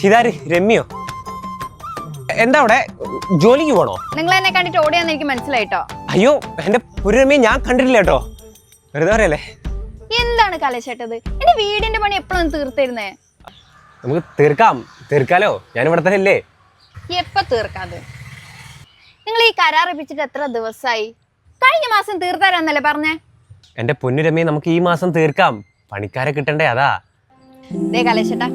ഇതാര് രമ്യോ? എന്താ അവിടെ ജോലിക്ക് പോണോ? നിങ്ങൾ എന്നെ കണ്ടിട്ട് ഓടിയാന്ന് എനിക്ക് മനസ്സിലായിട്ടോ. അയ്യോ എന്റെ ഒരു രമ്യ ഞാൻ കണ്ടിട്ടില്ല കേട്ടോ, വെറുതെ പറയല്ലേ. എന്താണ് കലശേട്ടത്? എന്റെ വീടിന്റെ പണി എപ്പോഴും തീർത്തിരുന്നേ. നമുക്ക് തീർക്കാലോ, ഞാൻ ഇവിടെ തന്നെ അല്ലേ. എപ്പ തീർക്കാത്? നിങ്ങൾ ഈ കരാറിപ്പിച്ചിട്ട് എത്ര ദിവസമായി? കഴിഞ്ഞ മാസം തീർത്തരാന്നല്ലേ പറഞ്ഞേ? എന്റെ പൊന്നു രമ്യ, നമുക്ക് ഈ മാസം തീർക്കാം, പണിക്കാരെ കിട്ടണ്ടേ, അതാ. ദേ കലേശേട്ടാ,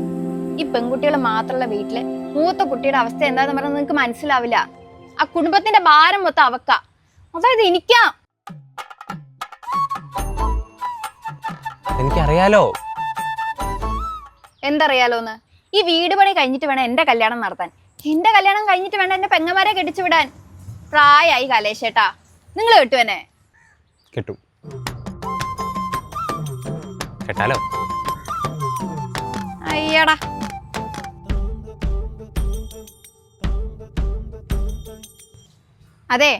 ഈ പെൺകുട്ടികൾ മാത്രമുള്ള വീട്ടില് മൂത്ത കുട്ടിയുടെ അവസ്ഥ എന്താന്ന് പറഞ്ഞാൽ നിങ്ങക്ക് മനസ്സിലാവില്ല. ആ കുടുംബത്തിന്റെ ഭാരം മൊത്തം അവക്ക, അതായത് എനിക്കാ. എനിക്കറിയാലോ. എന്തറിയാലോന്ന്? ഈ വീട് പണി കഴിഞ്ഞിട്ട് വേണം എന്റെ കല്യാണം നടത്താൻ. എന്റെ കല്യാണം കഴിഞ്ഞിട്ട് വേണം എന്റെ പെങ്ങന്മാരെ കെട്ടിച്ചു വിടാൻ. പ്രായമായി കലേശേട്ടാ, നിങ്ങൾ കെട്ടുവനെ? കെട്ടും, കേട്ടാലോ? അയ്യടാ, അതെ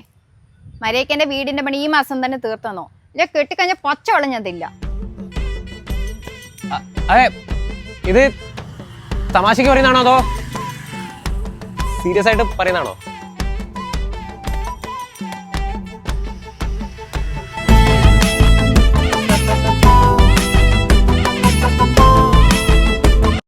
മര്യാദയ്ക്ക് എന്റെ വീടിന്റെ പണി ഈ മാസം തന്നെ തീർത്തന്നോ? ഇല്ല കെട്ടിക്കഴിഞ്ഞ പച്ചവെള്ളം ഞാൻ തരില്ല. അതെ, ഇത് തമാശക്ക് പറയുന്നതാണോ അതോ സീരിയസ് ആയിട്ട് പറയുന്നതാണോ?